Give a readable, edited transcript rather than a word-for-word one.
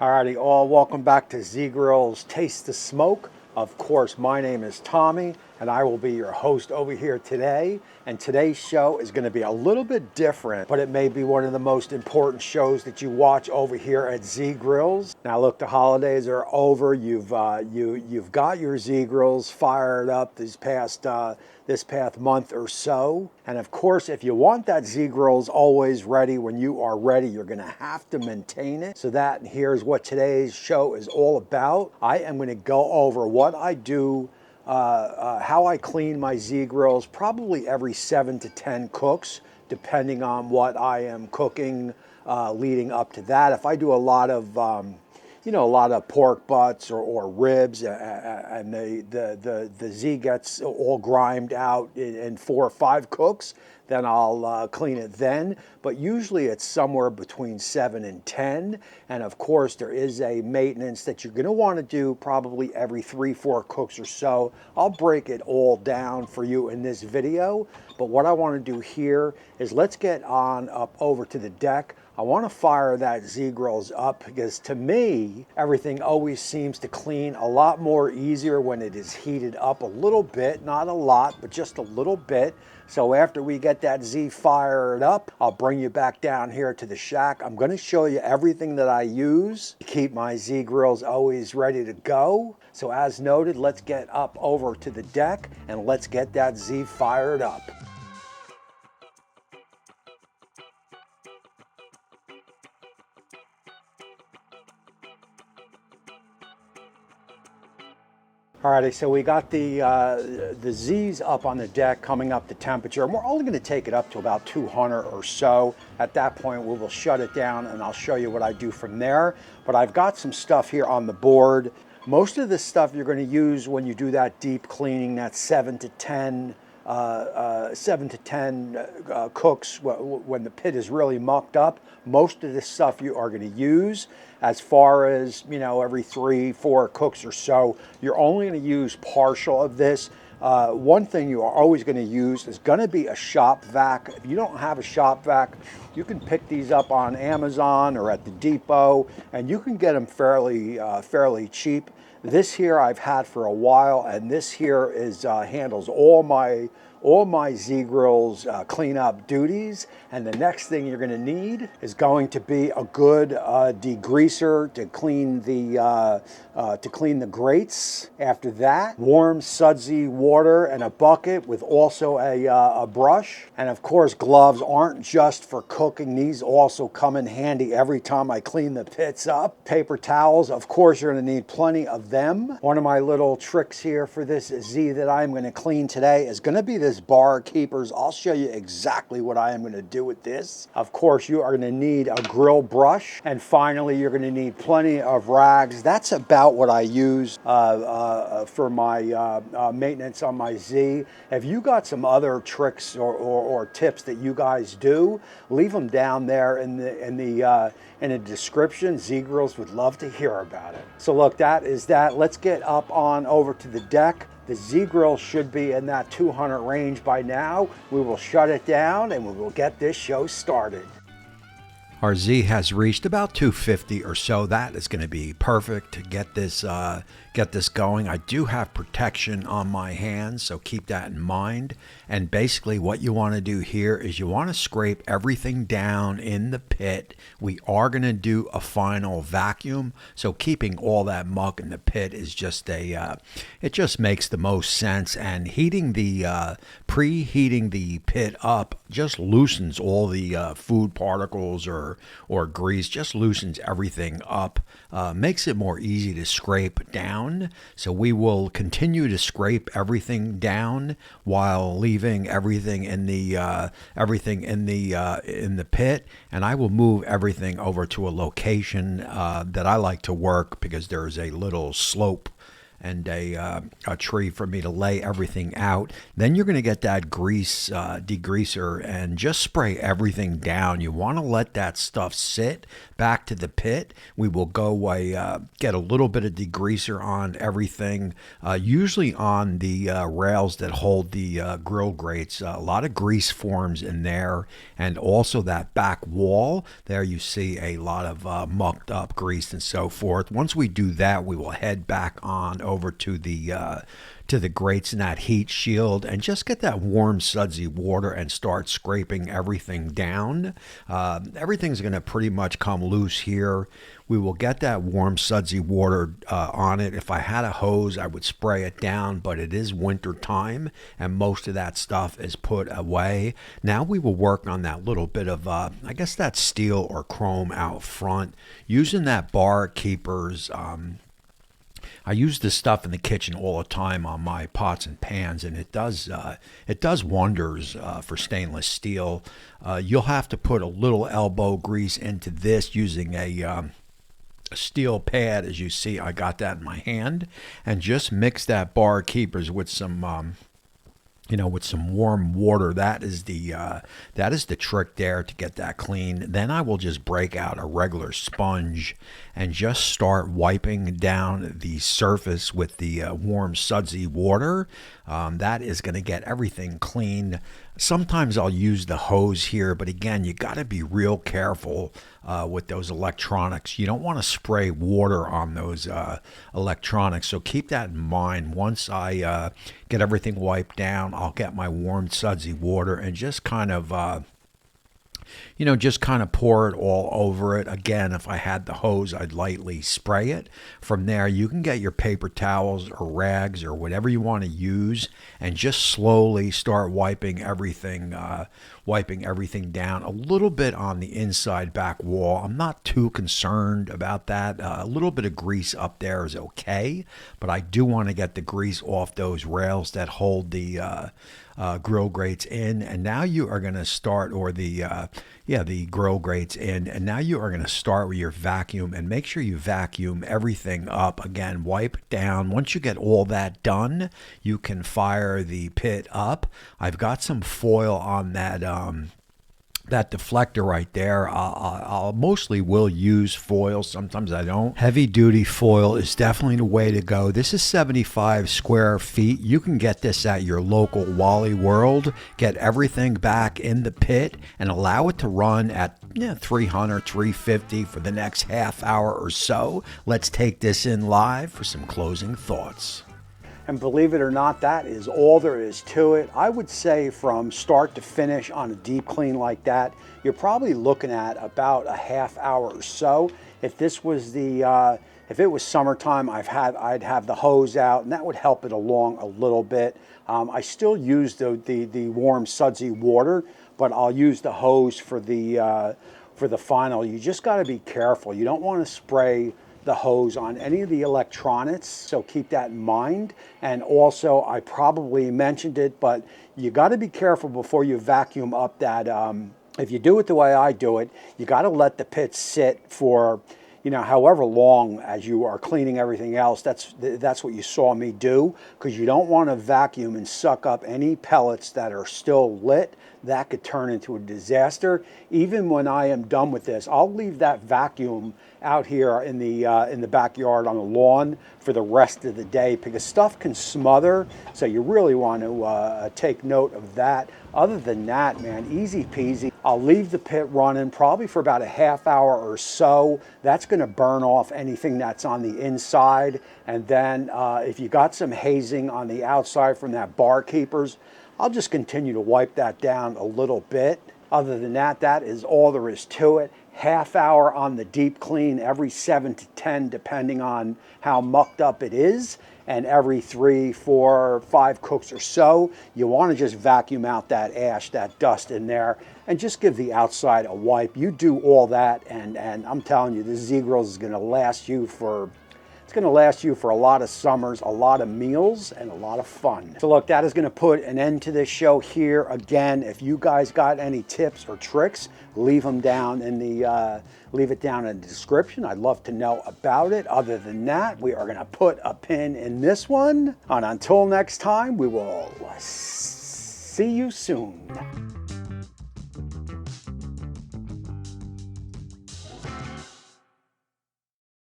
Alrighty, all welcome back to Z Grill's Taste the Smoke. Of course, my name is Tommy, and I will be your host over here today. And today's show is going to be a little bit different, but it may be one of the most important shows that you watch over here at Z Grills. Now, look, the holidays are over. You've got your Z Grills fired up this past month or so. And of course, if you want that Z Grills always ready when you are ready, you're going to have to maintain it. So that here's what today's show is all about. I am going to go over what I do, how I clean my Z Grills, probably every 7 to 10 cooks, depending on what I am cooking leading up to that. If I do a lot of a lot of pork butts or ribs, and the Z gets all grimed out in 4 or 5 cooks, then I'll clean it then. But usually it's somewhere between 7 and 10. And of course, there is a maintenance that you're going to want to do probably every 3-4 cooks or so. I'll break it all down for you in this video. But what I want to do here is let's get on up over to the deck. I want to fire that Z Grills up because to me, everything always seems to clean a lot more easier when it is heated up a little bit, not a lot, but just a little bit. So after we get that Z fired up, I'll bring you back down here to the shack. I'm going to show you everything that I use to keep my Z Grills always ready to go. So as noted, let's get up over to the deck and let's get that Z fired up. Alrighty, so we got the Z's up on the deck coming up to temperature, and we're only going to take it up to about 200 or so. At that point, we will shut it down, and I'll show you what I do from there. But I've got some stuff here on the board. Most of the stuff you're going to use when you do that deep cleaning, that 7 to 10 cooks when the pit is really mucked up. Most of the stuff you are going to use, as far as every 3-4 cooks or so, you're only going to use partial of this. One thing you are always going to use is going to be a shop vac. If you don't have a shop vac, you can pick these up on Amazon or at the depot, and you can get them fairly cheap. This here I've had for a while, and this here is handles all my Z Grills cleanup duties. And the next thing you're going to need is going to be a good degreaser to clean the grates. After that, warm sudsy water and a bucket with also a brush. And of course, gloves aren't just for cooking. These also come in handy every time I clean the pits up. Paper towels, of course, you're going to need plenty of them. One of my little tricks here for this Z that I'm going to clean today is going to be this bar keepers. I'll show you exactly what I am going to do with this. Of course, you are going to need a grill brush, and finally you're going to need plenty of rags. That's about what I use for my maintenance on my Z. If you got some other tricks or tips that you guys do, leave them down there in the description. Z Grills would love to hear about it. So look, that is that. Let's get up on over to the deck. The Z Grill should be in that 200 range by now. We will shut it down and we will get this show started. Our Z has reached about 250 or so. That is going to be perfect to get this going. I do have protection on my hands, so keep that in mind. And basically what you want to do here is you want to scrape everything down in the pit. We are going to do a final vacuum, so keeping all that muck in the pit is just it just makes the most sense. And preheating the pit up just loosens all the food particles or grease, just loosens everything up, makes it more easy to scrape down. So we will continue to scrape everything down while leaving everything in the pit, and I will move everything over to a location that I like to work because there is a little slope and a tree for me to lay everything out. Then you're going to get that grease degreaser and just spray everything down. You want to let that stuff sit back to the pit. We will go get a little bit of degreaser on everything, usually on the rails that hold the grill grates. A lot of grease forms in there, and also that back wall there you see a lot of mucked up grease and so forth. Once we do that, we will head back on over to the grates and that heat shield and just get that warm sudsy water and start scraping everything down. Everything's going to pretty much come loose here. We will get that warm sudsy water on it. If I had a hose, I would spray it down, but it is winter time and most of that stuff is put away. Now we will work on that little bit of, I guess that's steel or chrome out front, using that bar keepers. I use this stuff in the kitchen all the time on my pots and pans, and it does wonders for stainless steel. You'll have to put a little elbow grease into this using a steel pad. As you see, I got that in my hand, and just mix that bar keepers with some with some warm water. That is the trick there to get that clean. Then I will just break out a regular sponge and just start wiping down the surface with the warm sudsy water. That is going to get everything clean. Sometimes I'll use the hose here, but again, you got to be real careful with those electronics. You don't want to spray water on those electronics, so keep that in mind. Once I get everything wiped down, I'll get my warm sudsy water and just kind of pour it all over it. Again, if I had the hose, I'd lightly spray it. From there, you can get your paper towels or rags or whatever you want to use and just slowly start wiping everything down. A little bit on the inside back wall. I'm not too concerned about that. A little bit of grease up there is okay, but I do want to get the grease off those rails that hold the grill grates in. And now you are going to start, or the grill grates in, and now you are going to start with your vacuum and make sure you vacuum everything up. Again, wipe down. Once you get all that done, you can fire the pit up. I've got some foil on that deflector right there. I'll mostly will use foil. Sometimes I don't. Heavy duty foil is definitely the way to go. This is 75 square feet. You can get this at your local Wally World. Get everything back in the pit and allow it to run at 300, 350 for the next half hour or so. Let's take this in live for some closing thoughts. And believe it or not, that is all there is to it. I would say from start to finish on a deep clean like that, you're probably looking at about a half hour or so. If this was if it was summertime, I'd have the hose out, and that would help it along a little bit. I still use the warm sudsy water, but I'll use the hose for the final. You just got to be careful. You don't want to spray the hose on any of the electronics, so keep that in mind. And also, I probably mentioned it, but you got to be careful before you vacuum up that. If you do it the way I do it, you got to let the pit sit for however long as you are cleaning everything else. That's what you saw me do, because you don't want to vacuum and suck up any pellets that are still lit. That could turn into a disaster. Even when I am done with this, I'll leave that vacuum out here in the backyard on the lawn for the rest of the day, because stuff can smother, so you really want to take note of that. Other than that, man, easy peasy. I'll leave the pit running probably for about a half hour or so. That's going to burn off anything that's on the inside. And then if you got some hazing on the outside from that bar keepers, I'll just continue to wipe that down a little bit. Other than that, that is all there is to it. Half hour on the deep clean every 7 to 10, depending on how mucked up it is. And every 3, 4, 5 cooks or so, you want to just vacuum out that ash, that dust in there, and just give the outside a wipe. You do all that, and I'm telling you, this Z-Grills is going to last you for It's going to last you for a lot of summers, a lot of meals, and a lot of fun. So look, that is going to put an end to this show here. Again, if you guys got any tips or tricks, leave them down in the description. I'd love to know about it. Other than that, we are going to put a pin in this one. And until next time, we will see you soon.